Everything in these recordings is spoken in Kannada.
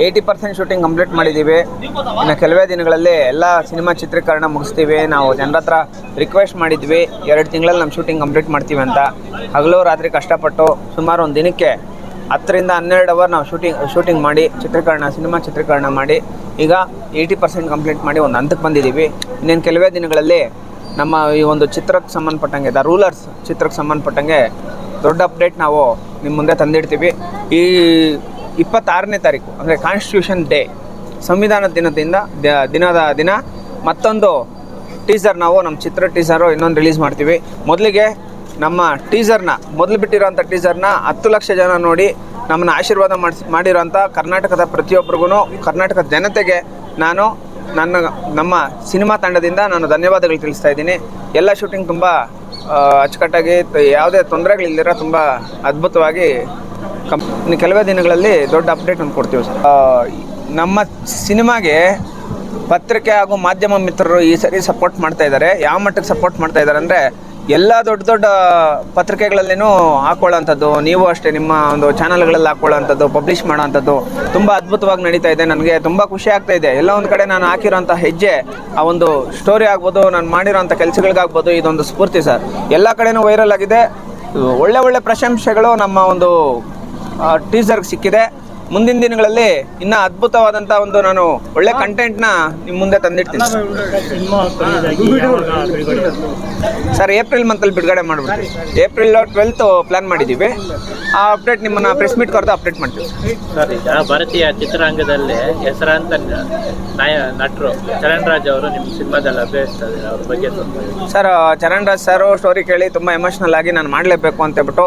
80% ಶೂಟಿಂಗ್ ಕಂಪ್ಲೀಟ್ ಮಾಡಿದ್ದೀವಿ. ಇನ್ನು ಕೆಲವೇ ದಿನಗಳಲ್ಲಿ ಎಲ್ಲ ಸಿನಿಮಾ ಚಿತ್ರೀಕರಣ ಮುಗಿಸ್ತೀವಿ. ನಾವು ಜನರ ಹತ್ರ ರಿಕ್ವೆಸ್ಟ್ ಮಾಡಿದ್ವಿ 2 ತಿಂಗಳಲ್ಲಿ ನಮ್ಮ ಶೂಟಿಂಗ್ ಕಂಪ್ಲೀಟ್ ಮಾಡ್ತೀವಿ ಅಂತ. ಹಗಲು ರಾತ್ರಿ ಕಷ್ಟಪಟ್ಟು ಸುಮಾರು ಒಂದು ದಿನಕ್ಕೆ 10 ರಿಂದ 12 ಅವರ್ ನಾವು ಶೂಟಿಂಗ್ ಮಾಡಿ ಸಿನಿಮಾ ಚಿತ್ರೀಕರಣ ಮಾಡಿ ಈಗ 80% ಕಂಪ್ಲೀಟ್ ಮಾಡಿ ಒಂದು ಹಂತಕ್ಕೆ ಬಂದಿದ್ದೀವಿ. ಇನ್ನೇನು ಕೆಲವೇ ದಿನಗಳಲ್ಲಿ ನಮ್ಮ ಈ ಒಂದು ಚಿತ್ರಕ್ಕೆ ಸಂಬಂಧಪಟ್ಟಂಗೆ ದ ರೂಲರ್ಸ್ ಚಿತ್ರಕ್ಕೆ ಸಂಬಂಧಪಟ್ಟಂಗೆ ದೊಡ್ಡ ಅಪ್ಡೇಟ್ ನಾವು ನಿಮ್ಮ ಮುಂದೆ ತಂದಿಡ್ತೀವಿ. ಈ 26ನೇ ತಾರೀಕು ಅಂದರೆ ಕಾನ್ಸ್ಟಿಟ್ಯೂಷನ್ ಡೇ, ಸಂವಿಧಾನದ ದಿನ ಮತ್ತೊಂದು ಟೀಸರ್ ನಾವು ನಮ್ಮ ಚಿತ್ರ ಟೀಸರು ಇನ್ನೊಂದು ರಿಲೀಸ್ ಮಾಡ್ತೀವಿ. ಮೊದಲಿಗೆ ನಮ್ಮ ಮೊದಲು ಬಿಟ್ಟಿರೋಂಥ ಟೀಸರ್ನ 10 ಲಕ್ಷ ಜನ ನೋಡಿ ನಮ್ಮನ್ನು ಆಶೀರ್ವಾದ ಮಾಡಿರೋಂಥ ಕರ್ನಾಟಕದ ಪ್ರತಿಯೊಬ್ಬರಿಗೂ, ಕರ್ನಾಟಕದ ಜನತೆಗೆ ನಮ್ಮ ಸಿನಿಮಾ ತಂಡದಿಂದ ನಾನು ಧನ್ಯವಾದಗಳು ತಿಳಿಸ್ತಾ ಇದ್ದೀನಿ. ಎಲ್ಲ ಶೂಟಿಂಗ್ ತುಂಬ ಅಚ್ಚುಕಟ್ಟಾಗಿ ಯಾವುದೇ ತೊಂದರೆಗಳಿಲ್ದಿರ ತುಂಬ ಅದ್ಭುತವಾಗಿ ಇನ್ನು ಕೆಲವೇ ದಿನಗಳಲ್ಲಿ ದೊಡ್ಡ ಅಪ್ಡೇಟ್ ಒಂದು ಕೊಡ್ತೀವಿ ಸರ್. ನಮ್ಮ ಸಿನಿಮಾಗೆ ಪತ್ರಿಕೆ ಹಾಗೂ ಮಾಧ್ಯಮ ಮಿತ್ರರು ಈ ಸರಿ ಸಪೋರ್ಟ್ ಮಾಡ್ತಾ ಇದ್ದಾರೆ. ಯಾವ ಮಟ್ಟಕ್ಕೆ ಸಪೋರ್ಟ್ ಮಾಡ್ತಾ ಇದ್ದಾರೆ ಅಂದರೆ ಎಲ್ಲ ದೊಡ್ಡ ಪತ್ರಿಕೆಗಳಲ್ಲಿನೂ ಹಾಕೊಳ್ಳೋಂಥದ್ದು, ನೀವು ಅಷ್ಟೇ ನಿಮ್ಮ ಒಂದು ಚಾನಲ್ಗಳಲ್ಲಿ ಹಾಕೊಳ್ಳೋಂಥದ್ದು, ಪಬ್ಲಿಷ್ ಮಾಡೋವಂಥದ್ದು ತುಂಬ ಅದ್ಭುತವಾಗಿ ನಡೀತಾ ಇದೆ. ನನಗೆ ತುಂಬ ಖುಷಿ ಆಗ್ತಾ ಇದೆ. ಎಲ್ಲ ಒಂದು ಕಡೆ ನಾನು ಹಾಕಿರೋಂಥ ಹೆಜ್ಜೆ, ಆ ಒಂದು ಸ್ಟೋರಿ ಆಗ್ಬೋದು, ನಾನು ಮಾಡಿರೋಂಥ ಕೆಲಸಗಳಿಗಾಗ್ಬೋದು, ಇದೊಂದು ಸ್ಫೂರ್ತಿ ಸರ್. ಎಲ್ಲ ಕಡೆನೂ ವೈರಲ್ ಆಗಿದೆ. ಒಳ್ಳೆ ಪ್ರಶಂಸೆಗಳು ನಮ್ಮ ಒಂದು ಟೀಸರ್ಗೆ ಸಿಕ್ಕಿದೆ. ಮುಂದಿನ ದಿನಗಳಲ್ಲಿ ಇನ್ನೂ ಅದ್ಭುತವಾದಂಥ ಒಂದು ನಾನು ಒಳ್ಳೆ ಕಂಟೆಂಟ್ನ ನಿಮ್ಮ ಮುಂದೆ ತಂದಿಡ್ತೀನಿ ಸರ್. ಏಪ್ರಿಲ್ ಮಂತಲ್ಲಿ ಬಿಡುಗಡೆ ಮಾಡಿಬಿಡ್ತೀವಿ. ಏಪ್ರಿಲ್ 12th ಪ್ಲ್ಯಾನ್ ಮಾಡಿದ್ದೀವಿ. ಆ ಅಪ್ಡೇಟ್ ನಿಮ್ಮನ್ನು ಪ್ರೆಸ್ ಮೀಟ್ ಕರೆದು ಅಪ್ಡೇಟ್ ಮಾಡ್ತೀವಿ ಸರ್. ಈಗ ಭಾರತೀಯ ಚಿತ್ರರಂಗದಲ್ಲಿ ಹೆಸರಾಂತ ನಟರು ಚರಣ್ ರಾಜ್ ಅವರು ನಿಮ್ಮ ಸಿನಿಮಾದಲ್ಲಿ ಅಭಿನಯಿಸ್ತಾರೆ, ಅವ್ರ ಬಗ್ಗೆ sir. Charan Raj sir story ಕೇಳಿ ತುಂಬ ಎಮೋಷ್ನಲ್ ಆಗಿ ನಾನು ಮಾಡಲೇಬೇಕು ಅಂತೇಳ್ಬಿಟ್ಟು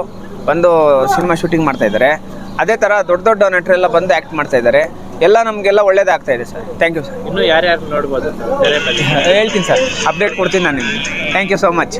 ಬಂದು ಸಿನಿಮಾ ಶೂಟಿಂಗ್ ಮಾಡ್ತಾಯಿದ್ದಾರೆ. ಅದೇ ಥರ ದೊಡ್ಡ ನಟರೆಲ್ಲ ಬಂದು ಆ್ಯಕ್ಟ್ ಮಾಡ್ತಾ ಇದ್ದಾರೆ. ಎಲ್ಲ ನಮಗೆಲ್ಲ ಒಳ್ಳೇದಾಗ್ತಾ ಇದೆ ಸರ್. Thank you sir. ಇನ್ನೂ ಯಾರ್ಯಾರು ನೋಡ್ಬೋದು ಹೇಳ್ತೀನಿ ಸರ್, ಅಪ್ಡೇಟ್ ಕೊಡ್ತೀನಿ ನಾನು ನಿಮಗೆ. Thank you so much.